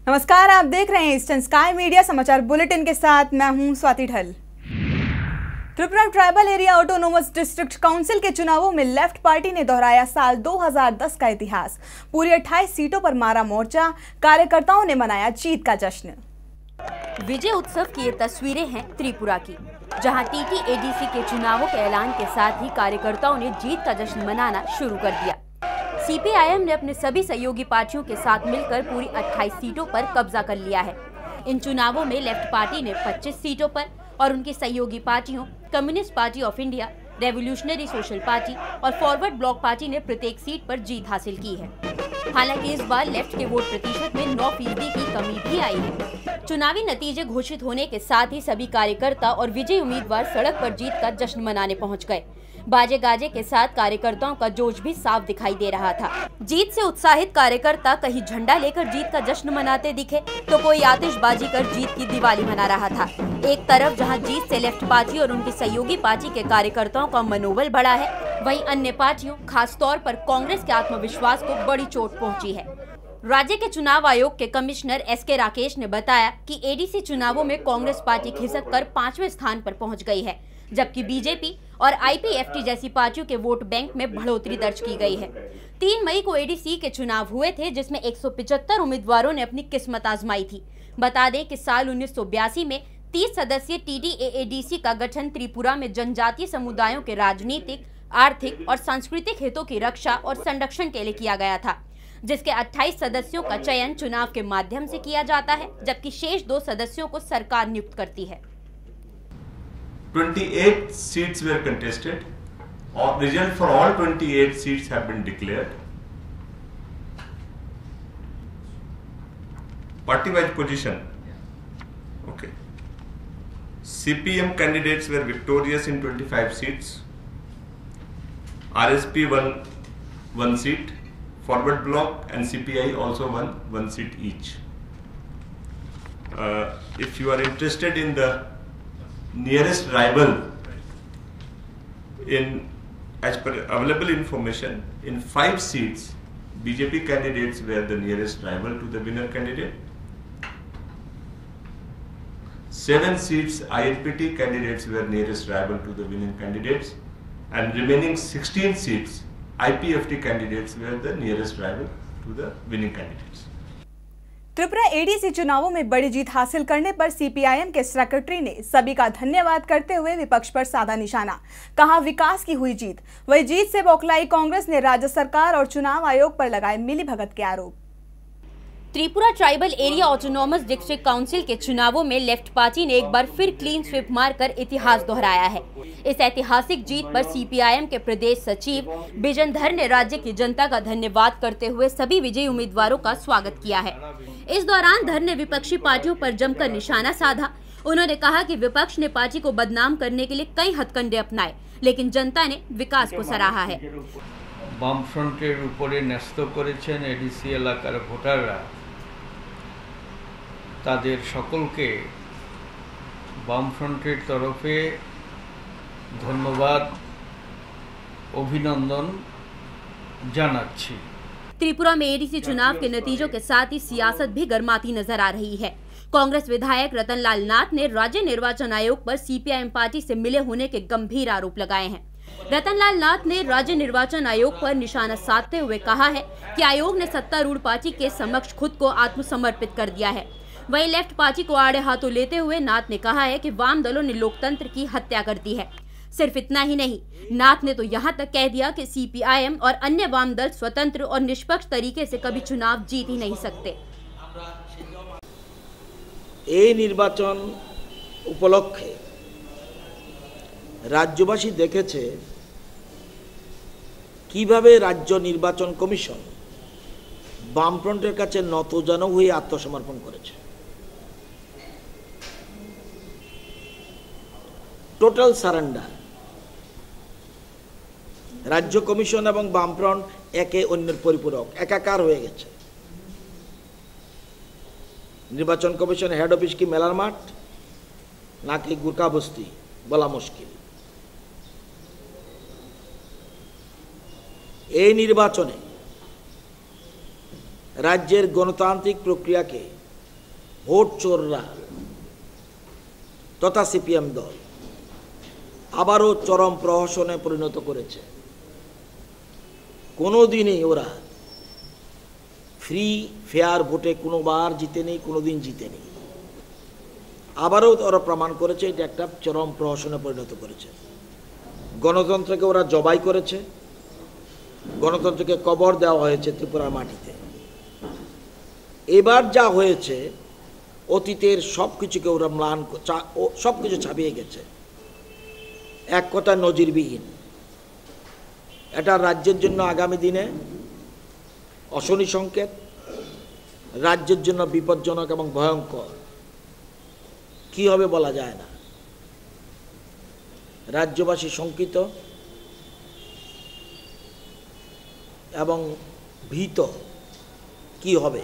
नमस्कार, आप देख रहे हैं ईस्टर्न स्काई मीडिया समाचार बुलेटिन के साथ मैं हूं स्वाति ढल। Tripura tribal area autonomous district council के चुनावों में लेफ्ट पार्टी ने दोहराया साल 2010 का इतिहास। पूरी 28 सीटों पर मारा मोर्चा, कार्यकर्ताओं ने मनाया जीत का जश्न। विजय उत्सव की ये तस्वीरें हैं त्रिपुरा की, जहां टीटीएडीसी के चुनावों के ऐलान के साथ ही कार्यकर्ताओं ने जीत का जश्न मनाना शुरू कर दिया। सीपीआईएम ने अपने सभी सहयोगी पार्टियों के साथ मिलकर पूरी 28 सीटों पर कब्जा कर लिया है। इन चुनावों में लेफ्ट पार्टी ने 25 सीटों पर और उनकी सहयोगी पार्टियों communist party of India, revolutionary social party और फॉरवर्ड ब्लॉक पार्टी ने प्रत्येक सीट पर जीत हासिल की है। हालांकि इस बार लेफ्ट के वोट प्रतिशत में 9% की कमी भी आई है। चुनावी नतीजे घोषित होने के साथ ही सभी कार्यकर्ता और विजयी उम्मीदवार सड़क पर जीत का जश्न मनाने पहुंच गए। बाजे गाजे के साथ कार्यकर्ताओं का जोश भी साफ दिखाई दे रहा था। जीत से उत्साहित कार्यकर्ता कहीं झंडा लेकर जीत का जश्न मनाते दिखे तो कोई आतिशबाजी कर जीत की दिवाली मना रहा था। एक तरफ जहां जीत से लेफ्ट पार्टी और उनकी सहयोगी पार्टी के कार्यकर्ताओं का मनोबल बढ़ा है, वहीं अन्य पार्टियों खास तौर पर कांग्रेस के आत्मविश्वास को बड़ी चोट पहुंची है। राज्य के चुनाव आयोग के कमिश्नर एसके राकेश ने बताया कि एडीसी चुनावों में कांग्रेस पार्टी खिसक कर 5वें स्थान पर पहुंच गई है, जबकि बीजेपी और आईपीएफटी जैसी पार्टियों के वोट बैंक में बढ़ोतरी दर्ज की गई है। 3 मई को एडीसी के चुनाव हुए थे, जिसमें 175 उम्मीदवारों ने अपनी किस्मत आजमाई थी। बता दें कि साल 1982 में 30 सदस्यीय टीटीएडीसी का गठन त्रिपुरा में जनजातीय समुदायों के राजनीतिक, आर्थिक और सांस्कृतिक हितों की रक्षा और संरक्षण के लिए किया गया था, जिसके 28 सदस्यों का चयन चुनाव के माध्यम से किया जाता है, जबकि शेष 2 सदस्यों को सरकार नियुक्त करती है। 28 seats were contested. All result for all 28 seats have been declared. Party-wise position. Okay. CPM candidates were victorious in 25 seats. RSP won 1 seat. Forward Bloc and CPI also won 1 seat each. If you are interested in the nearest rival, as per available information, in 5 seats BJP candidates were the nearest rival to the winner candidate. 7 seats INPT candidates were nearest rival to the winning candidates, and remaining 16 seats IPFT candidates were the nearest rival to the winning candidates. Tripura ADC चुनावों में बड़ी जीत हासिल करने पर CPIM के secretary ने सभी का धन्यवाद करते हुए विपक्ष पर साधा निशाना। कहा विकास की हुई जीत। वही जीत से बौखलाई कांग्रेस ने राज्य सरकार और चुनाव आयोग पर लगाए मिलीभगत के आरोप। Tripura tribal area autonomous district council के चुनावों में लेफ्ट पार्टी ने एक बार फिर क्लीन स्वीप मारकर इतिहास दोहराया है। इस ऐतिहासिक जीत पर सीपीआईएम के प्रदेश सचिव बिजनधर ने राज्य की जनता का धन्यवाद करते हुए सभी विजयी उम्मीदवारों का स्वागत किया है। इस दौरान धर ने विपक्षी पार्टियों पर जमकर निशाना साधा। उन्होंने कहा कि विपक्ष ने पार्टी को बदनाम करने के लिए कई हथकंडे अपनाए, लेकिन जनता ने विकास को सराहा है। বামফ্রন্টের উপরে ন্যস্ত করেছেন এডিসি এলাকার ভোটাররা, তাদের সকলকে বামফ্রন্টের তরফে ধন্যবাদ, অভিনন্দন জানাচ্ছি। त्रिपुरा में एडीसी चुनाव के नतीजों के साथ ही सियासत भी गर्माती नजर आ रही है। कांग्रेस विधायक रतनलाल नाथ ने राज्य निर्वाचन आयोग पर सीपीआईएम पार्टी से मिले होने के गंभीर आरोप लगाए हैं। रतनलाल नाथ ने राज्य निर्वाचन आयोग पर निशाना साधते हुए कहा है कि आयोग ने सत्तारूढ़ पार्टी के समक्ष खुद को आत्मसमर्पित कर दिया है। वहीं लेफ्ट पार्टी को आड़े हाथों लेते हुए नाथ ने कहा है कि वाम दलों ने लोकतंत्र की हत्या कर दी है। सिर्फ इतना ही नहीं, नाथ ने तो यहां तक कह दिया कि सीपीआईएम और अन्य वाम दल स्वतंत्र और निष्पक्ष तरीके से कभी चुनाव जीत ही नहीं सकते। এই নির্বাচন উপলক্ষে রাজ্যবাসী দেখেছে কিভাবে রাজ্য নির্বাচন কমিশন বামফ্রন্টের কাছে নতজানু হয়ে আত্মসমর্পণ করেছে। Total surrender. রাজ্য কমিশন এবং বামফ্রন্ট একে অন্যের পরিপূরক, একাকার হয়ে গেছে। নির্বাচন কমিশন হেড অফিস কি মেলার মাঠ নাকি গুরকা বস্তি বলা মুশকিল। এই নির্বাচনে राज्येर गणतांत्रिक प्रक्रिया के ভোট চোররা তথা সিপিএম দল আবারও চরম প্রহসনে পরিণত করেছে। কোনোদিনই ওরা ফ্রি ফেয়ার ভোটে কোনোবার জিতেনি, কোনোদিন জিতেনি। আবারও ওরা প্রমাণ করেছে এটা একটা চরম প্রহসনে পরিণত করেছে। গণতন্ত্রকে ওরা জবাই করেছে, গণতন্ত্রকে কবর দেওয়া হয়েছে ত্রিপুরার মাটিতে। এবার যা হয়েছে অতীতের সব কিছুকে ওরা ম্লান, সব কিছু ছাপিয়ে গেছে, এক কথা নজিরবিহীন। এটা রাজ্যের জন্য আগামী দিনে অশনি সংকেত, রাজ্যের জন্য বিপজ্জনক এবং ভয়ঙ্কর। কি হবে বলা যায় না। রাজ্যবাসী শঙ্কিত এবং ভীত কি হবে।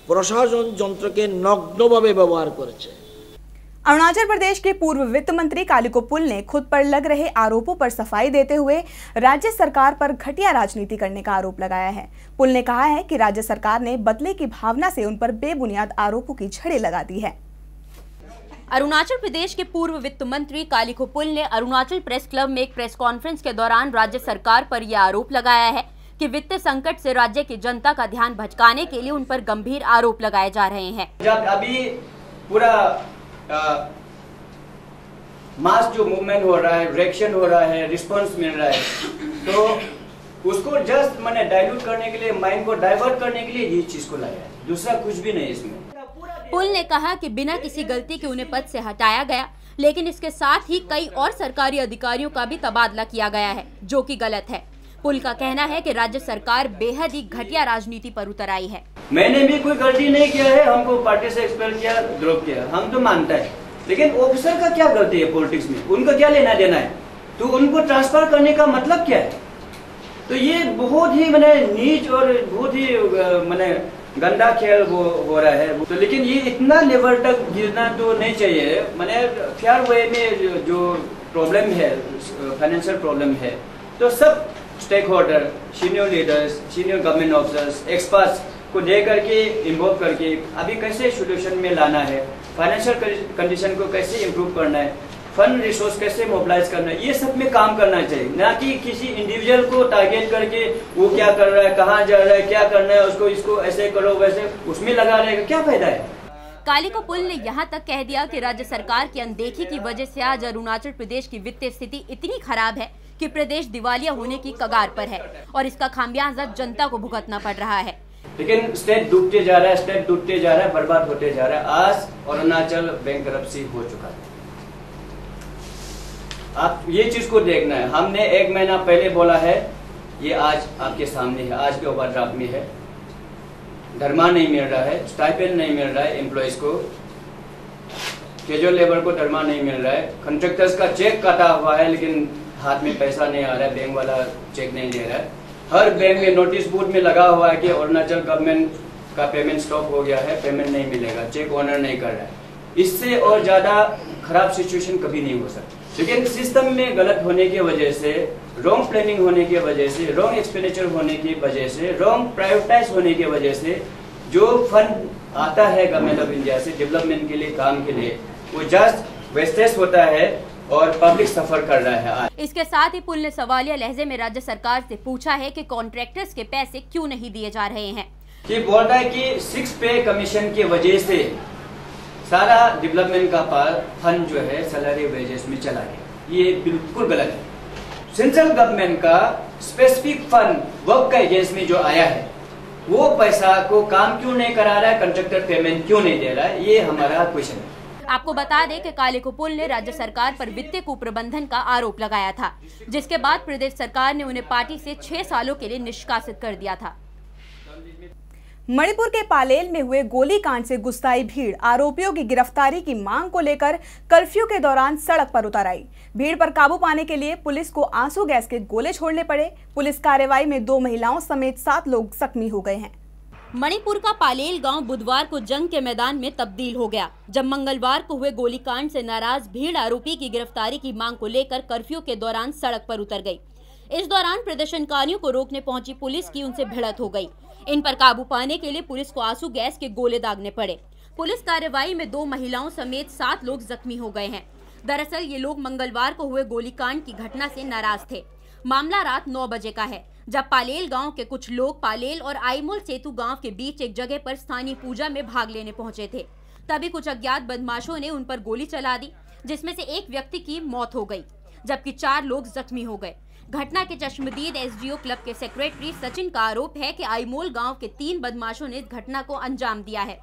প্রশাসন যন্ত্রকে নগ্নভাবে ব্যবহার করেছে। अरुणाचल प्रदेश के पूर्व वित्त मंत्री कालिको पुल ने खुद पर लग रहे आरोपों पर सफाई देते हुए राज्य सरकार पर घटिया राजनीति करने का आरोप लगाया है। पुल ने कहा है कि राज्य सरकार ने बदले की भावना से उन पर बेबुनियाद आरोपों की झड़ें लगा दी है। अरुणाचल प्रदेश के पूर्व वित्त मंत्री कालिको पुल ने अरुणाचल प्रेस क्लब में एक प्रेस कॉन्फ्रेंस के दौरान राज्य सरकार पर यह आरोप लगाया है कि वित्तीय संकट से राज्य की जनता का ध्यान भटकाने के लिए उन पर गंभीर आरोप लगाए जा रहे हैं। जब अभी पूरा मास जो मूवमेंट हो रहा है, रिएक्शन हो रहा है, रिस्पांस मिल रहा है, तो उसको जस्ट मैंने डाइल्यूट करने के लिए, माइंड को डाइवर्ट करने के लिए ये चीज को लाया है, दूसरा कुछ भी नहीं इसमें। पुल ने कहा कि बिना किसी गलती के उन्हें पद से हटाया गया, लेकिन इसके साथ ही कई और सरकारी अधिकारियों का भी तबादला किया गया है, जो कि गलत है। पुल का कहना है कि राज्य सरकार बेहद ही घटिया राजनीति पर उतर आई है। मैंने भी कोई गलती नहीं किया है, हमको पार्टी से एक्सपेल किया, ड्रॉप किया, हम तो मानता है, लेकिन ऑफिसर का क्या गलती है पॉलिटिक्स में, उनका क्या लेना देना है, तो उनको ट्रांसफर करने का मतलब क्या है। तो ये बहुत ही मैंने नीच और बहुत ही मैंने गंदा खेल हो रहा है। तो लेकिन ये इतना लेवल तक गिरना तो नहीं चाहिए। मैंने फेयर वे में जो प्रॉब्लम है, फाइनेंशियल प्रॉब्लम है, तो सब stakeholder, senior leaders, senior government officers, experts को दे करके इन्वॉल्व करके अभी कैसे सोल्यूशन में लाना है, फाइनेंशियल कंडीशन को कैसे इम्प्रूव करना है, फंड रिसोर्स कैसे मोबिलाइज करना है, ये सब में काम करना चाहिए, ना कि किसी इंडिविजुअल को टारगेट करके वो क्या कर रहा है, कहाँ जा रहा है, क्या करना है, उसको इसको ऐसे करो वैसे उसमें लगा रहेगा, क्या फायदा है। कालिको पुल ने यहाँ तक कह दिया कि राज्य सरकार की अनदेखी की वजह से आज अरुणाचल प्रदेश की वित्तीय स्थिति इतनी खराब है कि प्रदेश दिवालिया होने की कगार पर है और इसका खामियाजा जनता को भुगतना पड़ रहा है। लेकिन स्टेट डूबते जा रहा है, स्टेट डूबते जा रहा है, बर्बाद होते जा रहा है। आज अरुणाचल बैंकरप्सी हो चुका है। आप ये चीज को देखना है। हमने 1 महीना पहले बोला है, ये आज आपके सामने है, आज के ओवरड्राफ्ट में है। धर्मा नहीं मिल रहा है, स्टाइपेंड नहीं मिल रहा है एम्प्लॉयज को, कैजुअल लेबर को धर्मा नहीं मिल रहा है, कॉन्ट्रैक्टर्स का चेक काटा हुआ है लेकिन हाथ में पैसा नहीं आ रहा है, बैंक वाला चेक नहीं दे रहा है। हर बैंक में नोटिस बोर्ड में लगा हुआ है कि अरुणाचल गवर्नमेंट का पेमेंट स्टॉप हो गया है, पेमेंट नहीं मिलेगा, चेक ऑनर नहीं कर रहा है। इससे और ज्यादा खराब सिचुएशन कभी नहीं हो सकती। लेकिन सिस्टम में गलत होने की वजह से, रॉन्ग प्लानिंग होने की वजह से, रॉन्ग एक्सपेंडिचर होने की वजह से, रॉन्ग प्रायोरिटाइज होने की वजह से जो फंड आता है गवर्नमेंट ऑफ इंडिया से डेवलपमेंट के लिए, काम के लिए, वो जस्ट वेस्टेज होता है और पब्लिक सफर कर रहा है। इसके साथ ही पुल ने सवालिया लहजे में राज्य सरकार से पूछा है कि कॉन्ट्रैक्टर्स के पैसे क्यों नहीं दिए जा रहे हैं। कि बोल रहा है कि 6 पे कमीशन की वजह से सारा डेवलपमेंट का फंड जो है सैलरी वेजेस में चला गया। ये बिल्कुल गलत है। सेंट्रल गवर्नमेंट का स्पेसिफिक फंड वर्क का एजेंस में जो आया है, वो पैसा को काम क्यों नहीं करा रहा है, कॉन्ट्रैक्टर पेमेंट क्यों नहीं दे रहा है, ये हमारा क्वेश्चन है। आपको बता दें कि कालिको पुल ने राज्य सरकार पर वित्तीय कुप्रबंधन का आरोप लगाया था, जिसके बाद प्रदेश सरकार ने उन्हें पार्टी से 6 सालों के लिए निष्कासित कर दिया था। मणिपुर के पालेल में हुए गोलीकांड से गुस्साई भीड़ आरोपियों की गिरफ्तारी की मांग को लेकर कर्फ्यू के दौरान सड़क पर उतर आई। भीड़ पर काबू पाने के लिए पुलिस को आंसू गैस के गोले छोड़ने पड़े। पुलिस कार्रवाई में 2 महिलाओं समेत 7 लोग जख्मी हो गए हैं। मणिपुर का पालेल गांव बुधवार को जंग के मैदान में तब्दील हो गया, जब मंगलवार को हुए गोलीकांड से नाराज भीड़ आरोपी की गिरफ्तारी की मांग को लेकर कर्फ्यू के दौरान सड़क पर उतर गई। इस दौरान प्रदर्शनकारियों को रोकने पहुंची पुलिस की उनसे भिड़ंत हो गई। इन पर काबू पाने के लिए पुलिस को आंसू गैस के गोले दागने पड़े। पुलिस कार्रवाई में 2 महिलाओं समेत 7 लोग जख्मी हो गए हैं। दरअसल ये लोग मंगलवार को हुए गोलीकांड की घटना से नाराज थे। मामला रात 9 बजे का है, जब पालेल गांव के कुछ लोग पालेल और आईमोल सेतु गांव के बीच एक जगह पर स्थानीय पूजा में भाग लेने पहुंचे थे। तभी कुछ अज्ञात बदमाशों ने उन पर गोली चला दी, जिसमें से एक व्यक्ति की मौत हो गई, जबकि 4 लोग जख्मी हो गए। घटना के चश्मदीद एसडीओ क्लब के सेक्रेटरी सचिन का आरोप है कि आईमोल गांव के 3 बदमाशों ने इस घटना को अंजाम दिया है।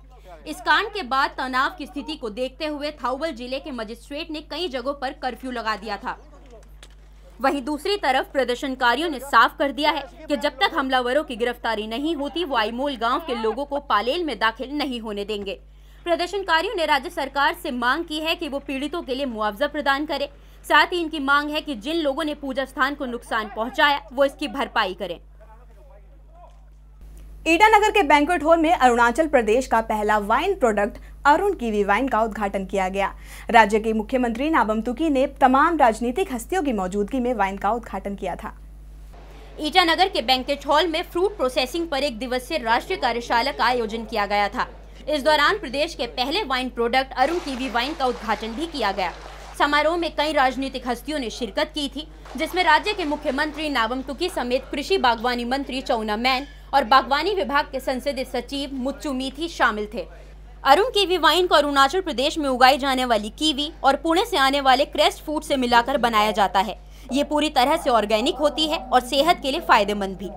इस कांड के बाद तनाव की स्थिति को देखते हुए थाउबल जिले के मजिस्ट्रेट ने कई जगहों पर कर्फ्यू लगा दिया था। वहीं दूसरी तरफ प्रदर्शनकारियों ने साफ कर दिया है कि जब तक हमलावरों की गिरफ्तारी नहीं होती, वो आईमोल गांव के लोगों को पालेल में दाखिल नहीं होने देंगे। प्रदर्शनकारियों ने राज्य सरकार से मांग की है कि वो पीड़ितों के लिए मुआवजा प्रदान करे। साथ ही इनकी मांग है कि जिन लोगों ने पूजा स्थान को नुकसान पहुंचाया, वो इसकी भरपाई करें। ईटानगर के बैंक्वेट हॉल में अरुणाचल प्रदेश का पहला wine product Arun kiwi wine का उद्घाटन किया गया। राज्य के मुख्यमंत्री नाबम तुकी ने तमाम राजनीतिक हस्तियों की मौजूदगी में वाइन का उद्घाटन किया था। ईटानगर के बैंक्वेट हॉल में फ्रूट प्रोसेसिंग पर 1 दिवसीय राष्ट्रीय कार्यशाला का आयोजन किया गया था। इस दौरान प्रदेश के पहले wine product Arun kiwi wine का उद्घाटन भी किया गया। समारोह में कई राजनीतिक हस्तियों ने शिरकत की थी, जिसमें राज्य के मुख्यमंत्री नाबम तुकी समेत कृषि बागवानी मंत्री चौना मैन और बागवानी विभाग के संसदीय सचिव मुच्चू मीथी शामिल थे। अरुण कीवी वाइन को अरुणाचल प्रदेश में उगाई जाने वाली कीवी और पुणे से आने वाले क्रेस्ट फूड से मिलाकर बनाया जाता है। ये पूरी तरह से ऑर्गेनिक होती है और सेहत के लिए फायदेमंद भी।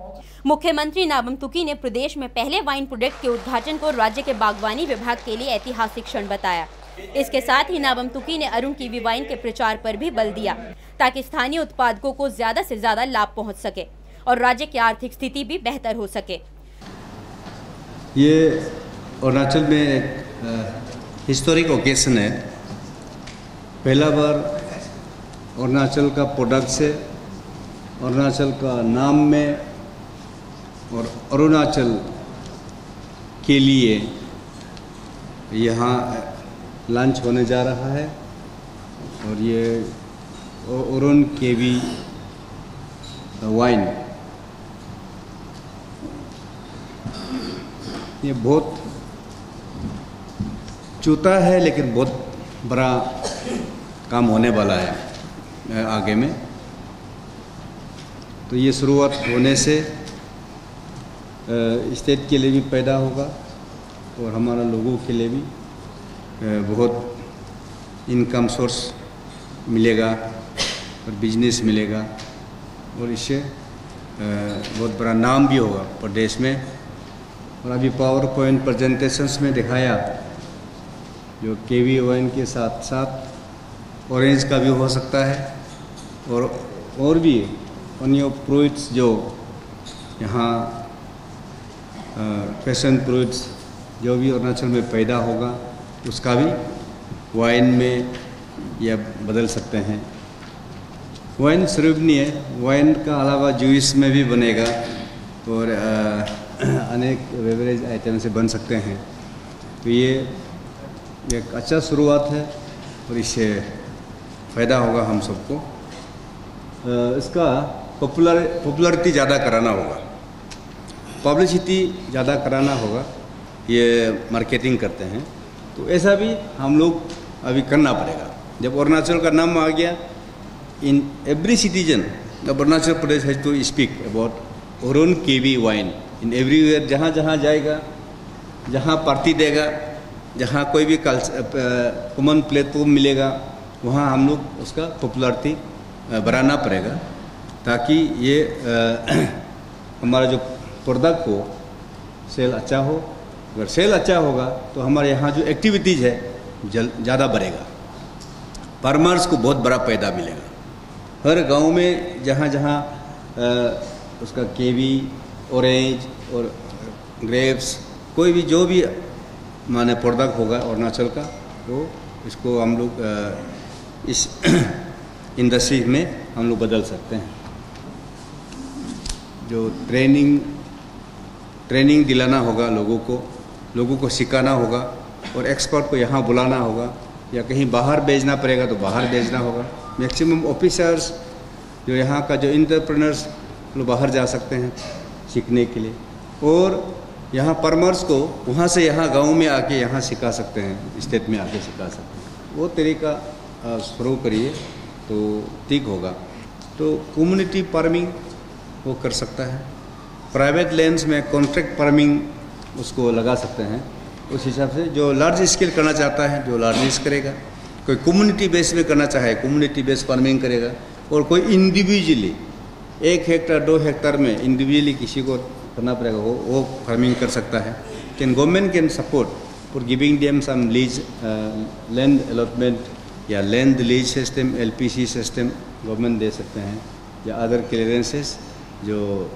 मुख्यमंत्री नाबम तुकी ने प्रदेश में पहले वाइन प्रोडक्ट के उद्घाटन को राज्य के बागवानी विभाग के लिए ऐतिहासिक क्षण बताया। इसके साथ ही नाबम तुकी ने अरुण कीवी वाइन के प्रचार पर भी बल दिया, ताकि स्थानीय उत्पादकों को ज्यादा से ज्यादा लाभ पहुंच सके और राज्य की आर्थिक स्थिति भी बेहतर हो सके। ये अरुणाचल में एक हिस्टोरिक ओकेजन है। पहला बार अरुणाचल का प्रोडक्ट से, अरुणाचल का नाम में और अरुणाचल के लिए यहाँ लॉन्च होने जा रहा है। और ये अरुण कीवी वाइन ये बहुत छोटा है, लेकिन बहुत बड़ा काम होने वाला है आगे में। तो ये शुरुआत होने से स्टेट के लिए भी पैदा होगा और हमारा लोगों के लिए भी बहुत इनकम सोर्स मिलेगा और बिजनेस मिलेगा, और इससे बहुत बड़ा नाम भी होगा प्रदेश में। और अभी पावर पॉइंट प्रेजेंटेशंस में दिखाया, जो कीवी वाइन के साथ साथ ऑरेंज का भी हो सकता है और भी अन्य फ्रूट्स जो यहाँ पैशन फ्रूट्स जो भी अरुणाचल में पैदा होगा, उसका भी वाइन में या बदल सकते हैं। वाइन सिर्फ नहीं है, वाइन का अलावा जूस में भी बनेगा और अनेक बेवरेज आइटम से बन सकते हैं। तो ये एक अच्छा शुरुआत है और इससे फ़ायदा होगा हम सबको। इसका पॉपुलरिटी ज़्यादा कराना होगा, पब्लिसिटी ज़्यादा कराना होगा। ये मार्केटिंग करते हैं, तो ऐसा भी हम लोग अभी करना पड़ेगा। जब अरुणाचल का नाम आ गया, in every citizen the Arunachal Pradesh has to speak about Arun kiwi wine in everywhere. जहाँ जहाँ जाएगा, जहाँ पार्टी देगा, जहाँ कोई भी कॉमन प्लेटफॉर्म मिलेगा, वहाँ हम लोग उसका पॉपुलरिटी बढ़ाना पड़ेगा, ताकि ये हमारा जो प्रोडक्ट को सेल अच्छा हो। अगर सेल अच्छा होगा तो हमारे यहाँ जो एक्टिविटीज़ है ज़्यादा बढ़ेगा, फार्मर्स को बहुत बड़ा फायदा मिलेगा। हर गांव में जहाँ जहाँ उसका कीवी, ऑरेंज और ग्रेप्स, कोई भी जो भी माने प्रोडक्ट होगा अरुणाचल का, तो इसको हम लोग इस इंडस्ट्री में हम लोग बदल सकते हैं। जो ट्रेनिंग दिलाना होगा लोगों को सिखाना होगा, और एक्सपर्ट को यहाँ बुलाना होगा, या कहीं बाहर भेजना पड़ेगा तो बाहर भेजना होगा। मैक्सिमम ऑफिसर्स जो यहाँ का जो एंटरप्रेन्योर्स लोग बाहर जा सकते हैं सीखने के लिए, और यहाँ फार्मर्स को वहाँ से यहाँ गांव में आके यहाँ सिखा सकते हैं, स्टेट में आके सिखा सकते हैं। वो तरीका शुरू करिए तो ठीक होगा। तो कम्युनिटी फार्मिंग वो कर सकता है, प्राइवेट लैंड्स में कॉन्ट्रैक्ट फार्मिंग उसको लगा सकते हैं। उस हिसाब से जो लार्ज स्केल करना चाहता है जो लार्ज करेगा, कोई कम्युनिटी बेस में करना चाहे कम्युनिटी बेस फार्मिंग करेगा, और कोई इंडिविजुअली 1 हेक्टेयर 2 हेक्टेयर में इंडिविजुअली किसी को करना पड़ेगा वो फार्मिंग कर सकता है। Can government can support for giving them some lease land allotment या land lease system, LPC system government दे सकते हैं, या अदर क्लियरेंसेस जो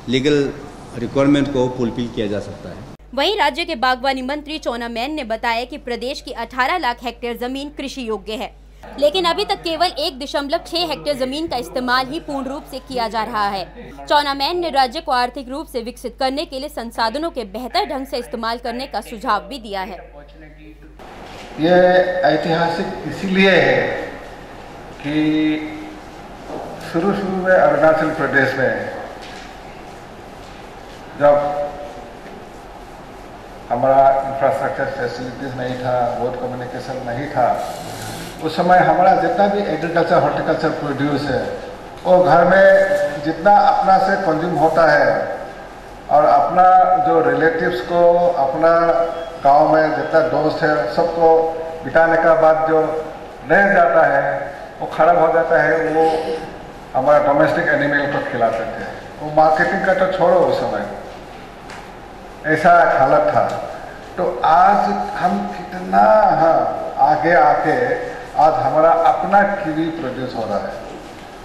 लीगल रिक्वायरमेंट को फुलफिल किया जा सकता है। वहीं राज्य के बागवानी मंत्री चोना मैन ने बताया कि प्रदेश की 18 लाख हेक्टेयर जमीन कृषि योग्य है, लेकिन अभी तक केवल 1.6 हेक्टेयर जमीन का इस्तेमाल ही पूर्ण रूप से किया जा रहा है। चोना मैन ने राज्य को आर्थिक रूप से विकसित करने के लिए संसाधनों के बेहतर ढंग से इस्तेमाल करने का सुझाव भी दिया है। ये ऐतिहासिक इसीलिए है कि शुरू में अरुणाचल प्रदेश में जब हमारा इंफ्रास्ट्रक्चर फैसिलिटीज नहीं था, रोड कम्युनिकेशन नहीं था, उस समय हमारा जितना भी एग्रीकल्चर हॉर्टिकल्चर प्रोड्यूस है वो घर में जितना अपना से कंज्यूम होता है और अपना जो रिलेटिव्स को, अपना गांव में जितना दोस्त है सबको बिताने का बाद जो रह जाता है वो खराब हो जाता है, वो हमारा डोमेस्टिक एनिमल को खिलाते थे। वो मार्केटिंग का तो छोड़ो, उस समय ऐसा हालत था। तो आज हम कितना आगे आके आज हमारा अपना कीवी प्रोड्यूस हो रहा है।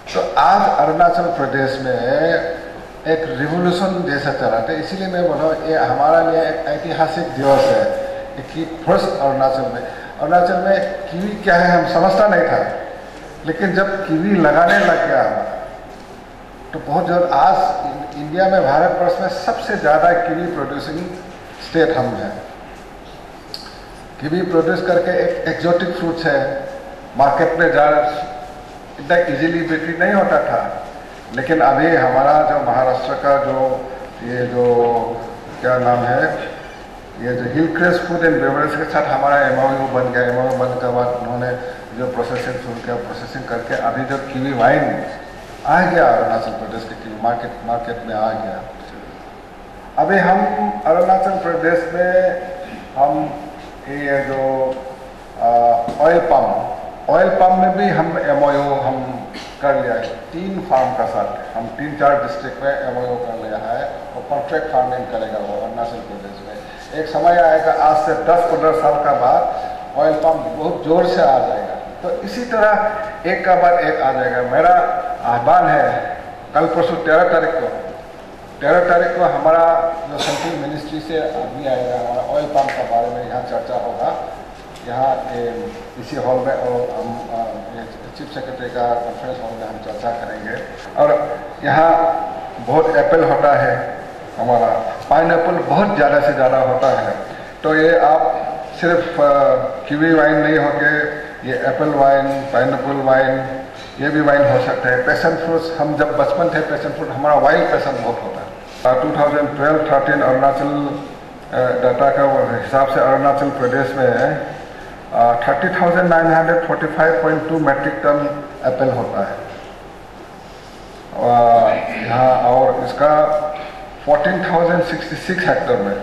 तो आज अरुणाचल प्रदेश में एक रिवोल्यूशन जैसा चला था। इसीलिए मैं बोल रहा हूँ ये हमारा लिए एक ऐतिहासिक दिवस है कि फर्स्ट अरुणाचल में कीवी क्या है हम समझता नहीं था, लेकिन जब कीवी लगाने लग गया तो बहुत जोर। आज इंडिया में, भारतवर्ष में सबसे ज़्यादा कीवी प्रोड्यूसिंग स्टेट हम हैं। कीवी प्रोड्यूस करके एक एक्जोटिक फ्रूट्स है, मार्केट में जा इतना इजीली बिक्री नहीं होता था, लेकिन अभी हमारा जो महाराष्ट्र का ये जो क्या नाम है, ये जो हिलक्रेस्ट फूड एंड बेवरेज के साथ हमारा MOU बन गया। MOU बनने के बाद उन्होंने जो प्रोसेसिंग शुरू किया, प्रोसेसिंग करके अभी जो कीवी वाइन आ गया अरुणाचल प्रदेश के कीवी मार्केट में आ गया। अभी हम अरुणाचल प्रदेश में हम ये जो ऑयल पम्प में भी हम MOU हम कर लिया है। 3 फार्म का साथ हम 3-4 डिस्ट्रिक्ट में MOU कर लिया है और कॉन्ट्रैक्ट फार्मिंग करेगा वो अरुणाचल प्रदेश में। एक समय आएगा आज से 10-15 साल का बाद ऑयल पम्प बहुत जोर से आ जाएगा। तो इसी तरह एक का बाद एक आ जाएगा। मेरा आह्वान है, कल परसों 13 तारीख को हमारा जो सेंट्रल मिनिस्ट्री से आदमी आएगा, हमारा ऑयल पम्प के बारे में यहाँ चर्चा होगा, यहाँ इसी हॉल में, और हम चीफ सेक्रेटरी का कॉन्फ्रेंस हॉल में हम चर्चा करेंगे। और यहाँ बहुत एप्पल होता है, हमारा पाइनएप्पल बहुत ज़्यादा से ज़्यादा होता है। तो ये आप सिर्फ कीवी वाइन नहीं होके, ये एप्पल वाइन, पाइनएप्पल वाइन, ये भी वाइन हो सकता है। पैशन फ्रूट्स, हम जब बचपन थे पैशन फ्रूट हमारा वाइल्ड पैशन बहुत होता है। 2012-13 अरुणाचल डाटा का हिसाब से अरुणाचल प्रदेश में 30,945.2 मेट्रिक टन एप्पल होता है यहाँ, और इसका 14,066 हेक्टेयर में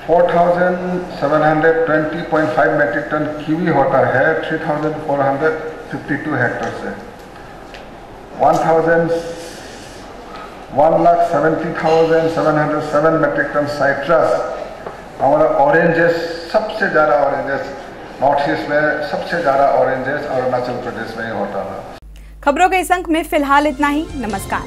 4,720.5 मेट्रिक टन कीवी होता है 3,452 हेक्टेयर से। 1,70,707 मेट्रिक टन साइट्रस। हमारा ऑरेंजेस, सबसे ज़्यादा ऑरेंजेस नॉर्थ ईस्ट में, सबसे ज़्यादा ऑरेंजेस अरुणाचल प्रदेश में ही होता है। खबरों के इस अंक में फिलहाल इतना ही। नमस्कार।